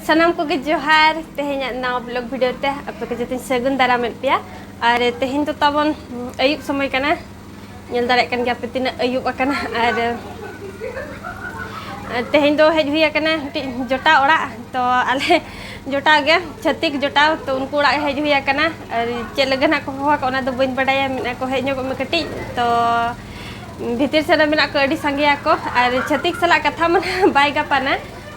सनाम को जोहार तेहें नाव blog video ते आपे को जतिन सगुन दारामेद पिया और तेहें तो तबन अयुब समय कना नेल दारे कन गया पे तिना अयुब अकना और तेहें दो हेज हुई अकना जोटा ओड़ा तो आले जोटा गया छतिक जोटा तो उनको ओड़ा हेज हुई अकना और चे लगना को होवा को ना दो बइन बडाया मिना को हेज को में कटी तो भीतर से मिना को अडी संगिया को और छतिक सला कथा मन बाय गापाना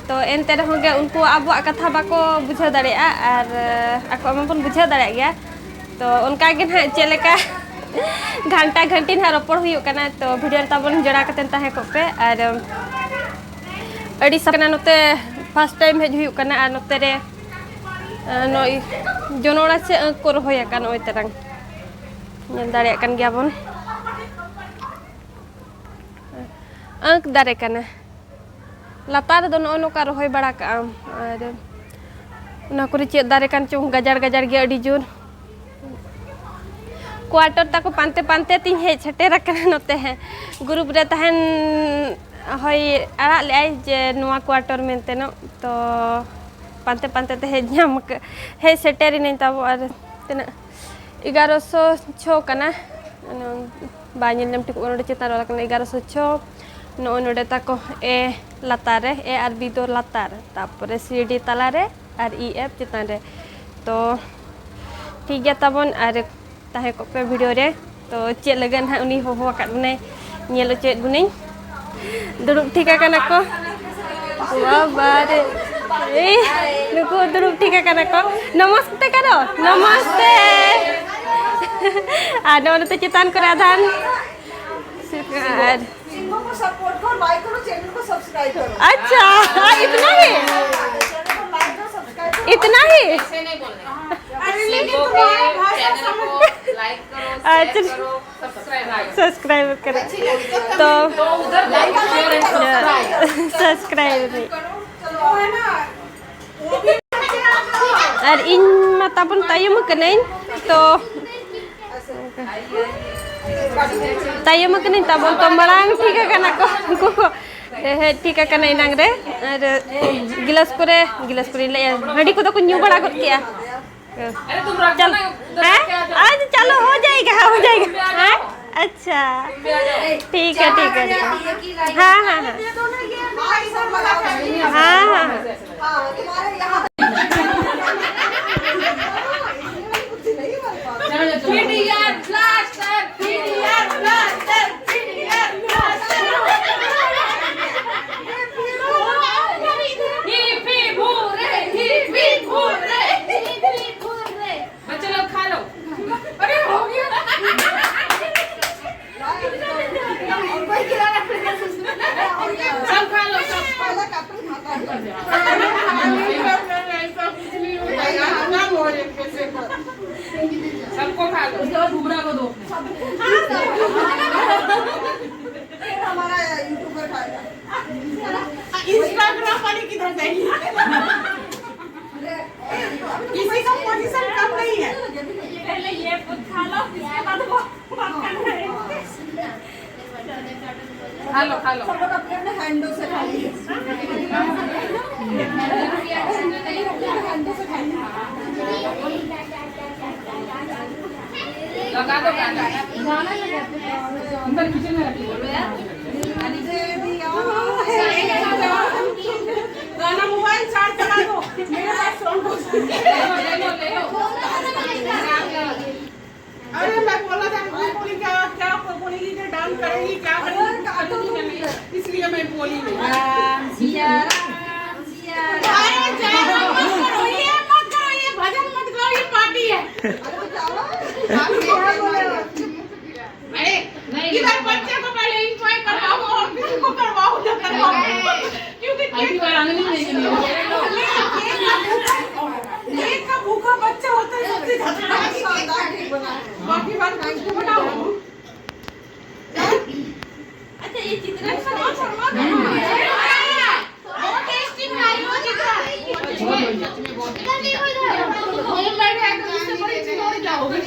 तो एनते रहोगे उनको अब कथा बाको बुझाव दाड़ेया और आको मन बुझाव दाड़े गया तो उनका गे ना चेलेका घंटा घंटी ना रोपड़ हुई कना तो वीडियो तबन जड़ा कतेन ताहे को पे और अड़ी सकना नोते फर्स्ट टाइम हेज हुई कना और नोते रे नोई जनोड़ा से अंक को रोया कन ओय तरंग नेल दाड़े कन गया बन अंक दारे कना लातार दो नोका रोहय बड़ा का और उना कुरी चेद दारे कान चो गजार गजार गे अडी जोर क्वार्टर तक पानते पानते तीन हे छटे रखना नोते हैं ग्रुप रे तहन होय आड़ा ले आई जे नोआ क्वार्टर मेनते न तो पानते पानते ते हे जाम हे सेटेरी नहीं तब और तना 1106 कना बाñel nem tik ओनडे चेतार वाला कना 1106 नो नोडे ताको ए लातारे ए आर बी दो लातार तापरे सी डी तालारे और ई एफ चितान रे तो ठीक गया तबन और ताहे को पे वीडियो रे तो चे लगन है उनी हो काटने नेलो चे गुनी दुरुप ठीका कना को वाह बारे ए नुको दुरुप ठीका कना को नमस्ते करो नमस्ते आनो तो चितान को राधान को सपोर्ट करो लाइक करो चैनल को सब्सक्राइब करो अच्छा इतना ही इतना ही ऐसे नहीं बोलना लाइक करो सब्सक्राइब करो तो सब्सक्राइब और इन मतबन तायम कनें तो तायम कनें तबन तो मरांग ठीक है कना को ठीक है कना इनांग रे और गिलास करे ले हंडी को तो कुछ न्यू बड़ा कर किया चल हैं आज चलो हो जाएगा हाँ अच्छा ठीक है हाँ हाँ हाँ हाँ हाँ बच्चे लोग खा लो अरे हो गया सब खा लो सबको खा लो उसके बाद घुबरा को दो हमारा यूट्यूबर खाएगा इंस्टाग्राम वाली किधर जाएगी किसी का पोजीशन कम नहीं है पहले ये खुद खा लो इसके बाद वो बात करना है खा लो सब लोग अपने अपने हैंडों से खाइए लगा दो गाना अंदर किचन में रखिए गाना मोबाइल चार्ज करा दो मेरे पास ले लो अरे मैं बोला था बोली क्या बोलेगी कि डांस करेगी क्या करेगी इसलिए मैं बोली नहीं मत करो ये भजन मत करो ये पार्टी है अरे इधर बच्चे को पहले एंजॉय करवाओ और किसी को करवाओ ना करवाओ क्योंकि एक का भूखा बच्चा होता है सबसे ज्यादा बाकी बात किसको बनाओ अच्छा ये चित्र शर्मा बहुत टेस्टी बनाई हो चित्र होम मेड है तो इससे बड़ी चीज और क्या होगी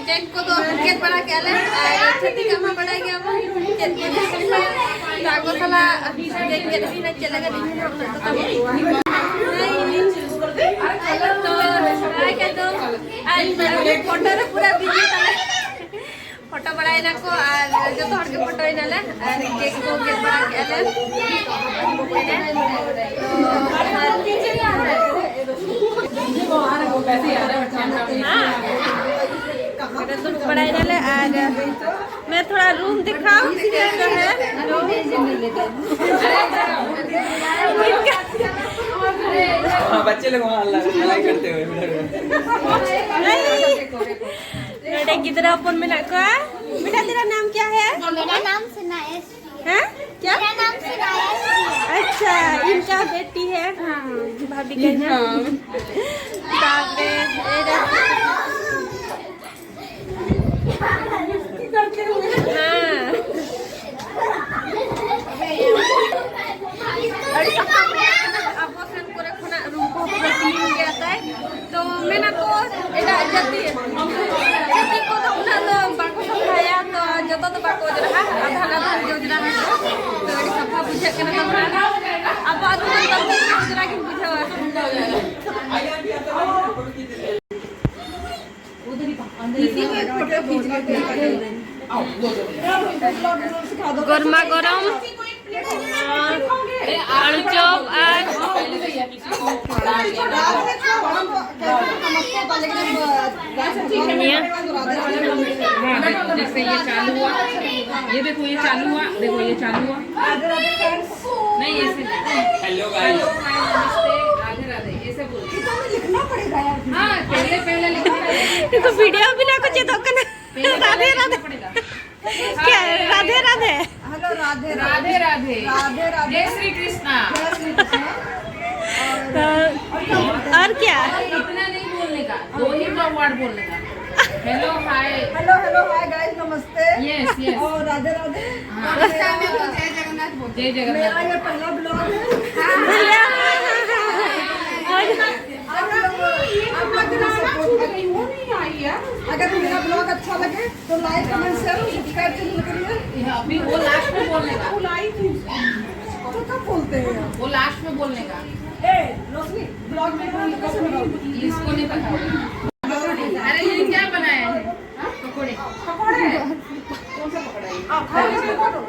केक को तो केक बड़ा क्या ले छती का में बड़ा गया वो केक को ताको थला देख के भी ना चलेगा दिन में तो फोटो रे पूरा बिजी तले फोटो बड़ाई ना को और जो हर के फोटो इना ले और केक को गेट बना के ले तो बड़ाई ना ले और मैं थोड़ा रूम दिखाऊं कैसा है बच्चे लोग वहाँ अल्लाह करते हुए बेटा किधर अपन में ना को बेटा तेरा नाम क्या है? मेरा नाम सुनाएश हैं क्या? मेरा नाम सुनाएश अच्छा इनका बेटी है भाभी के तो मैं ना को एटा जति को तो उना तो बाको खाया तो जतो तो बाको जरा आधा आधा योजना है तो एडी सफा बुझे के ना हमरा अब आज तो जरा के बुझावा गरमा गरम आलू चॉप जैसे ये चालू हुआ, ये देखो ये चालू हुआ, देखो ये चालू हुआ। नहीं ऐसे हेलो गाइस, राधे राधे ऐसे बोल लिखना पड़ेगा यार। हाँ पहले लिखना पड़ेगा। तो वीडियो बिना कुछ तो कना राधे राधे क्या राधे राधे हेलो राधे राधे राधे राधे राधे जय श्री कृष्णा। और क्या इतना नहीं बोलने का, 2 ही वर्ड बोलने का। Hello hi hello hello hi guys नमस्ते यस यस और राधे राधे जय जगन्नाथ बोल। जय मेरा जगन्नाथ। ये पहला ब्लॉग है अगर मेरा ब्लॉग अच्छा लगे तो लाइक कमेंट शेयर सब्सक्राइब जरूर करिए। अभी वो लास्ट में बोलने का, तो कब बोलते हैं वो लास्ट में बोलने का। ए रोशनी ब्लॉग में कैसे बनाओगे? इसको नहीं पता। अरे ये क्या बनाया है? पकोड़े। पकौड़े कौन सा पकौड़ा है? आप खाओगे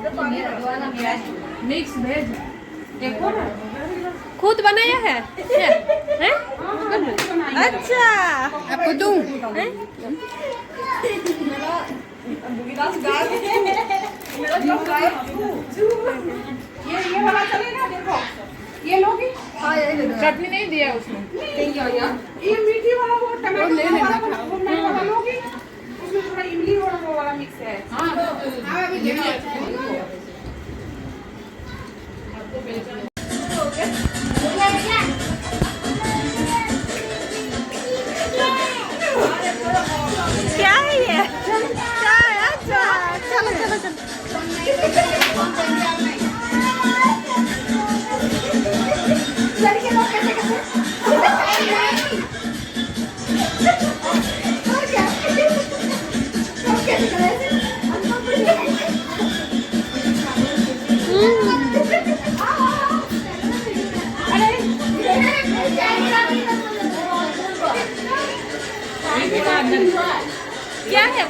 पकौड़े मिक्स वेज। देखो ना खुद बनाया है हैं अच्छा आपको दूं? मेरा गिलास गाय मेरा गिलास गाय ये वाला चलेगा देखो। ये लोगी? हाँ ये ले लो चटनी नहीं दिया उसमें। क्या यार ये मीठी वाला वो टमाटो वाला लोगी? उसमें थोड़ा इमली और वो वाला मिक्स है। हाँ अभी देखो। क्या है ये क्या है अच्छा चलो चलो चलो लड़के लोग कैसे कैसे और क्या सब कैसे करे क्या है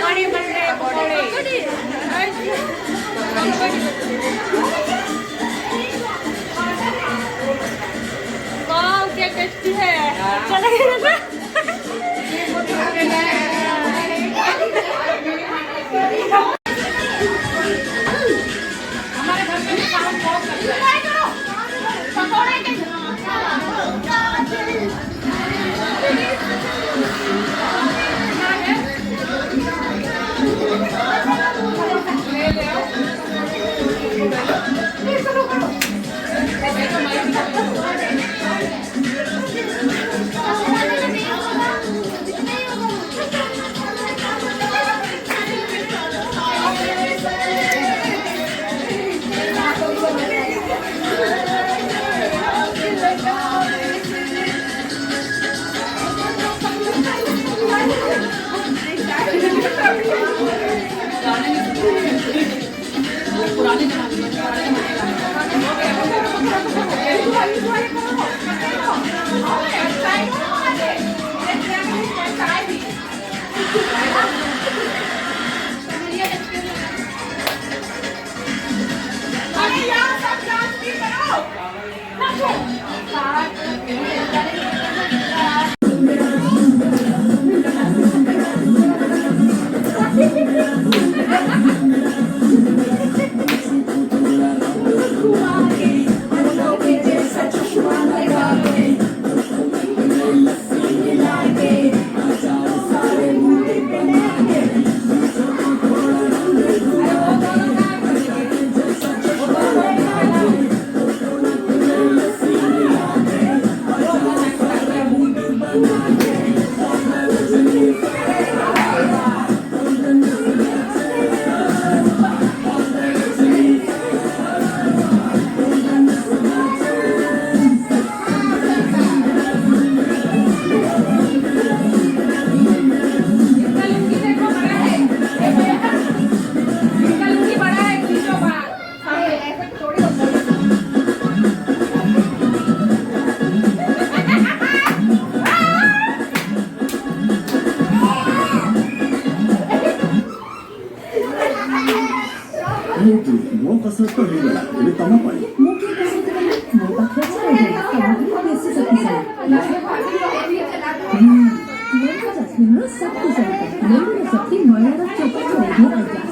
बड़े बड़े पकौड़े वाह क्या टेस्टी है चलेगा ना हमारे घर में काम बहुत करते हैं। ସତ ହେଇଗଲା ଏବେ ତମ ପାଳି ମୁଁ କିଏ କହୁଥିଲି ମୋ ପାଖରେ ସବୁଠୁ ବେଶୀ ଶକ୍ତିଶାଳୀ ମେଲୁର ଜାସ୍ମିନର ଶକ୍ତିଶାଳୀ ମେଲୁର ଶକ୍ତି ମହିଳାର ଚୋପାରେ ଦିଆଯାଏ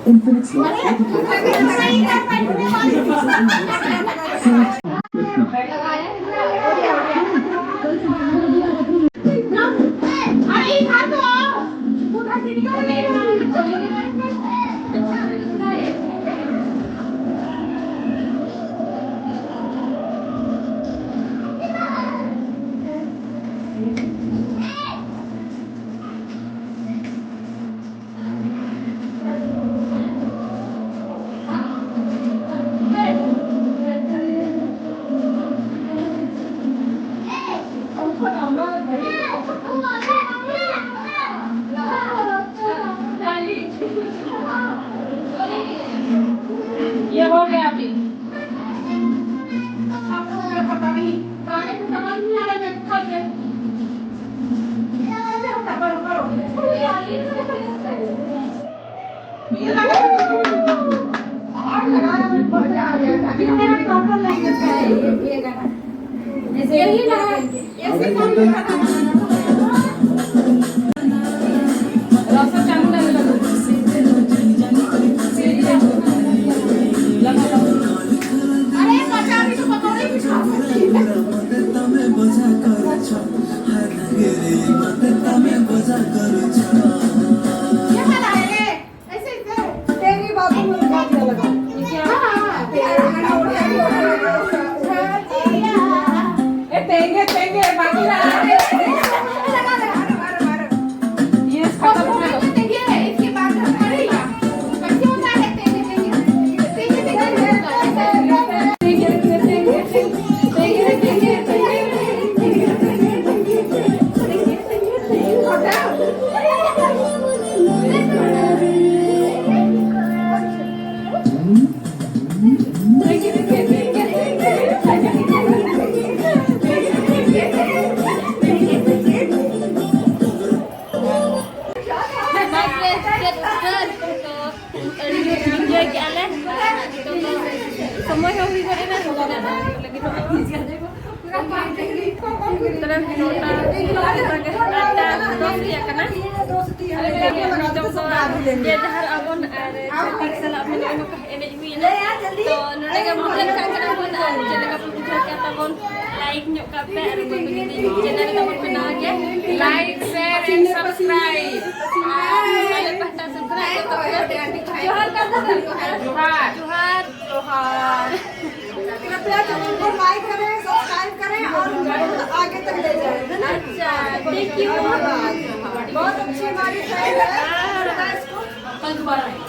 Infinix ये हो गया अभी आपको पता नहीं गाने को समझ नहीं आ रहा है कब से ये लगा और लगाया मैं मजा आ गया अभी मेरा प्रॉब्लम नहीं है ये गाना ऐसे यही ना ऐसे काम करना रास्ता चालू करने लगा अरे कचारी तो पकौड़ी भी खा सकती ये वाला है रे ऐसे ऐसे तेरी बातों में लगा दिया लगा हां ए तेंगे तेंगे बाकी रहा ये खत्म हो गया देखिए इसके बाद करेगा कैसे होता है समय हो गई करे ना लगी तो तरह नोटा दोस्त या कना ये जहर अबन ठीक सला अपन नो एने हुईना तो नोडे के मोटन का कना बन चैनल का बुझा के तबन लाइक न्यो का पे और चैनल का बना के लाइक शेयर एंड सब्सक्राइब पहले पहटा सब्सक्राइब तो जोहार कर दो जोहार जोहार कृपया चैनल को लाइक करें, सब्सक्राइब करें और आगे तक ले जाएं। अच्छा थैंक यू बहुत अच्छी हमारी फ्रेंड है।